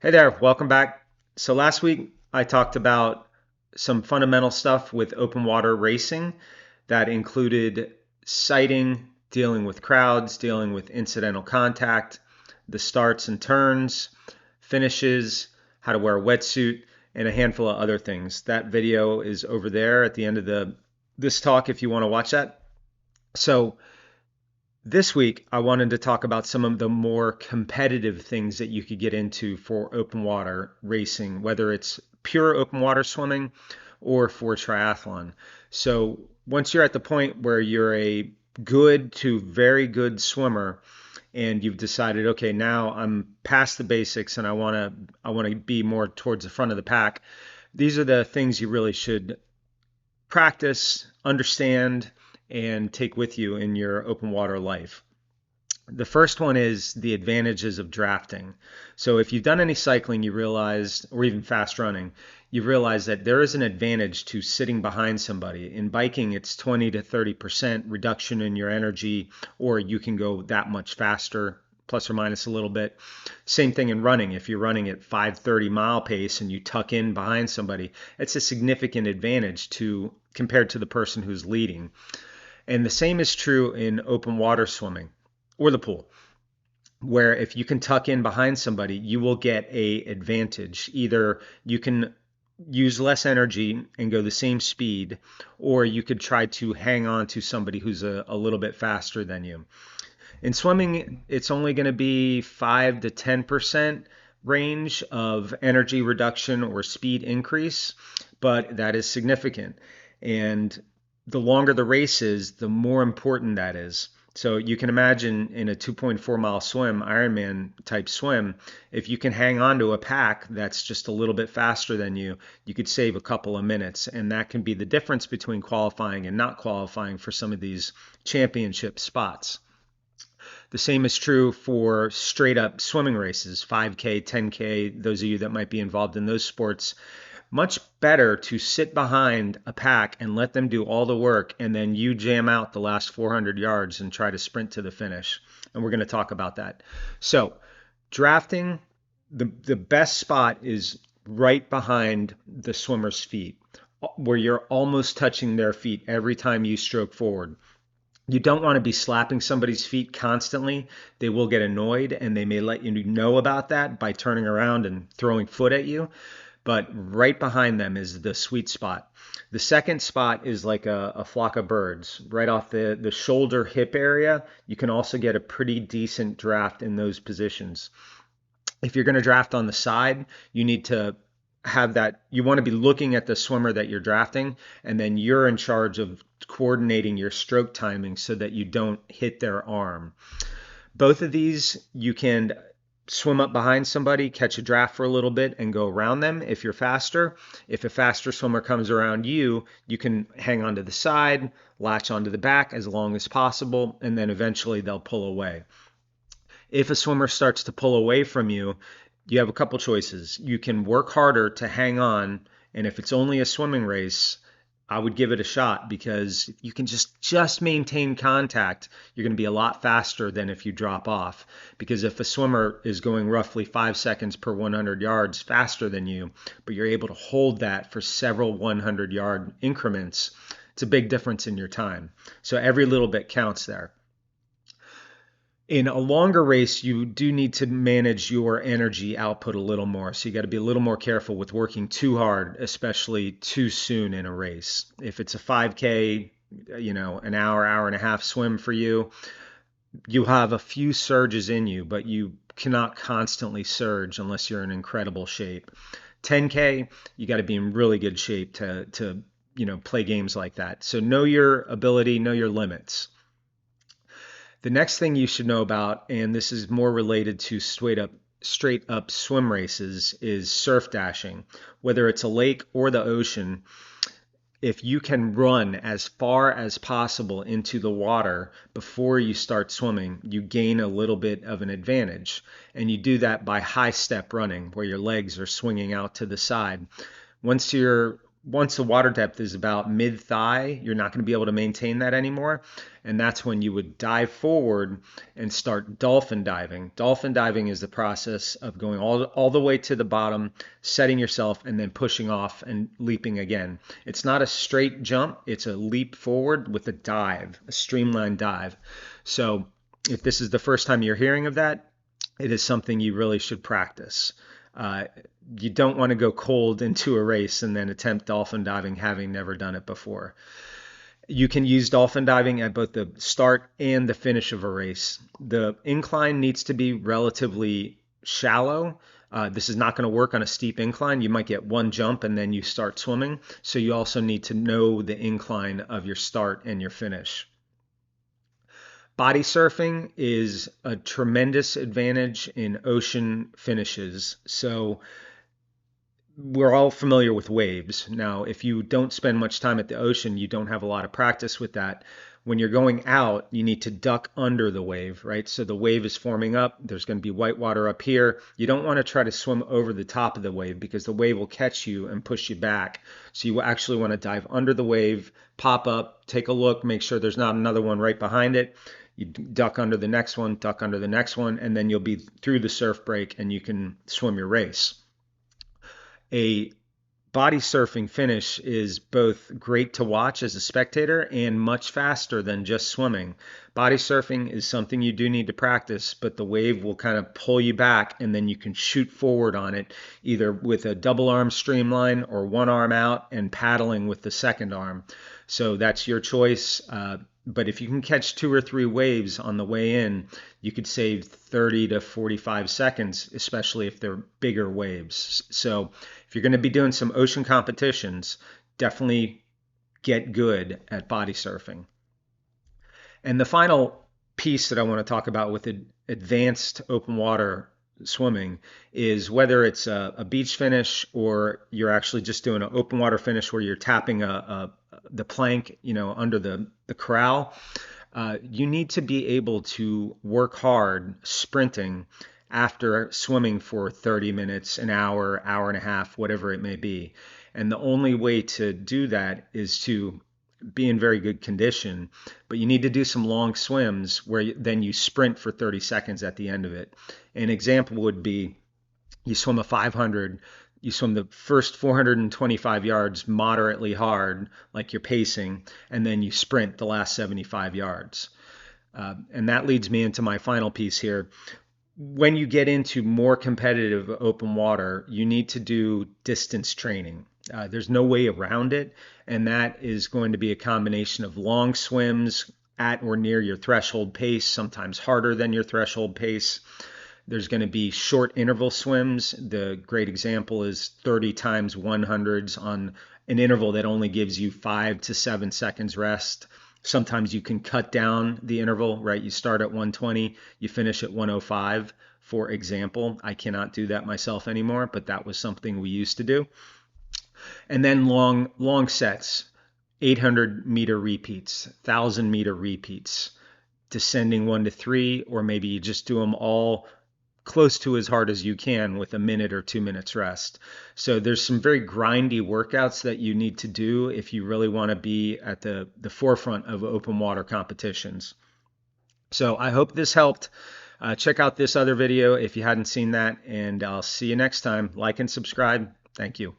Hey there, welcome back. So last week I talked about some fundamental stuff with open water racing that included sighting, dealing with crowds, dealing with incidental contact, the starts and turns, finishes, how to wear a wetsuit, and a handful of other things. That video is over there at the end of this talk if you want to watch that. So this week, I wanted to talk about some of the more competitive things that you could get into for open water racing, whether it's pure open water swimming or for triathlon. So once you're at the point where you're a good to very good swimmer and you've decided, okay, now I'm past the basics and I want to be more towards the front of the pack, these are the things you really should practice, understand, and take with you in your open water life. The first one is the advantages of drafting. So if you've done any cycling, you realize, or even fast running, you realize that there is an advantage to sitting behind somebody. In biking, it's 20 to 30% reduction in your energy, or you can go that much faster, plus or minus a little bit. Same thing in running. If you're running at 5:30 mile pace and you tuck in behind somebody, it's a significant advantage to compared to the person who's leading. And the same is true in open water swimming or the pool, where if you can tuck in behind somebody, you will get a advantage. Either you can use less energy and go the same speed, or you could try to hang on to somebody who's a little bit faster than you. In swimming, it's only going to be 5 to 10% range of energy reduction or speed increase, but that is significant. And the longer the race is, the more important that is. So you can imagine in a 2.4 mile swim, Ironman type swim, if you can hang on to a pack that's just a little bit faster than you could save a couple of minutes. And that can be the difference between qualifying and not qualifying for some of these championship spots. The same is true for straight up swimming races, 5K, 10K, those of you that might be involved in those sports. Much better to sit behind a pack and let them do all the work, and then you jam out the last 400 yards and try to sprint to the finish. And we're going to talk about that. So, drafting, the best spot is right behind the swimmer's feet, where you're almost touching their feet every time you stroke forward. You don't want to be slapping somebody's feet constantly. They will get annoyed and they may let you know about that by turning around and throwing foot at you. But right behind them is the sweet spot. The second spot is like a flock of birds, right off the shoulder hip area. You can also get a pretty decent draft in those positions. If you're going to draft on the side, you need to have that. You want to be looking at the swimmer that you're drafting, and then you're in charge of coordinating your stroke timing so that you don't hit their arm. Both of these you can swim up behind somebody, catch a draft for a little bit, and go around them if you're faster. If a faster swimmer comes around you, you can hang onto the side, latch onto the back as long as possible, and then eventually they'll pull away. If a swimmer starts to pull away from you, you have a couple choices. You can work harder to hang on, and if it's only a swimming race, I would give it a shot because you can just maintain contact. You're going to be a lot faster than if you drop off. Because if a swimmer is going roughly 5 seconds per 100 yards faster than you, but you're able to hold that for several 100-yard increments, it's a big difference in your time. So every little bit counts there. In a longer race, you do need to manage your energy output a little more. So you got to be a little more careful with working too hard, especially too soon in a race. If it's a 5K, an hour and a half swim for you, you have a few surges in you, but you cannot constantly surge unless you're in incredible shape. 10K, you got to be in really good shape to play games like that. So know your ability, know your limits. The next thing you should know about, and this is more related to straight up swim races, is surf dashing. Whether it's a lake or the ocean, if you can run as far as possible into the water before you start swimming, you gain a little bit of an advantage. And you do that by high step running, where your legs are swinging out to the side. Once you're once the water depth is about mid-thigh, you're not going to be able to maintain that anymore. And that's when you would dive forward and start dolphin diving. Dolphin diving is the process of going all the way to the bottom, setting yourself, and then pushing off and leaping again. It's not a straight jump, it's a leap forward with a dive, a streamlined dive. So if this is the first time you're hearing of that, it is something you really should practice. You don't want to go cold into a race and then attempt dolphin diving having never done it before. You can use dolphin diving at both the start and the finish of a race. The incline needs to be relatively shallow. This is not going to work on a steep incline. You might get one jump and then you start swimming. So you also need to know the incline of your start and your finish. Body surfing is a tremendous advantage in ocean finishes. So we're all familiar with waves. Now, if you don't spend much time at the ocean, you don't have a lot of practice with that. When you're going out, you need to duck under the wave, right? So the wave is forming up. There's going to be white water up here. You don't want to try to swim over the top of the wave because the wave will catch you and push you back. So you actually want to dive under the wave, pop up, take a look, make sure there's not another one right behind it. You duck under the next one, duck under the next one, and then you'll be through the surf break and you can swim your race. A body surfing finish is both great to watch as a spectator and much faster than just swimming. Body surfing is something you do need to practice, but the wave will kind of pull you back and then you can shoot forward on it either with a double arm streamline or one arm out and paddling with the second arm. So that's your choice. But if you can catch 2 or 3 waves on the way in, you could save 30 to 45 seconds, especially if they're bigger waves. So if you're going to be doing some ocean competitions, definitely get good at body surfing. And the final piece that I want to talk about with advanced open water swimming is whether it's a beach finish or you're actually just doing an open water finish where you're tapping the plank, under the corral. You need to be able to work hard sprinting after swimming for 30 minutes, an hour, hour and a half, whatever it may be. And the only way to do that is to be in very good condition, but you need to do some long swims where then you sprint for 30 seconds at the end of it. An example would be you swim a 500, you swim the first 425 yards moderately hard, like you're pacing, and then you sprint the last 75 yards. And that leads me into my final piece here. When you get into more competitive open water, you need to do distance training. There's no way around it, and that is going to be a combination of long swims at or near your threshold pace, sometimes harder than your threshold pace. There's going to be short interval swims. The great example is 30 times 100s on an interval that only gives you 5 to 7 seconds rest. Sometimes you can cut down the interval, right? You start at 120, you finish at 105, for example. I cannot do that myself anymore, but that was something we used to do. And then long sets, 800-meter repeats, 1,000-meter repeats, descending 1 to 3, or maybe you just do them all close to as hard as you can with a minute or 2 minutes rest. So there's some very grindy workouts that you need to do if you really want to be at the forefront of open water competitions. So I hope this helped. Check out this other video if you hadn't seen that, and I'll see you next time. Like and subscribe. Thank you.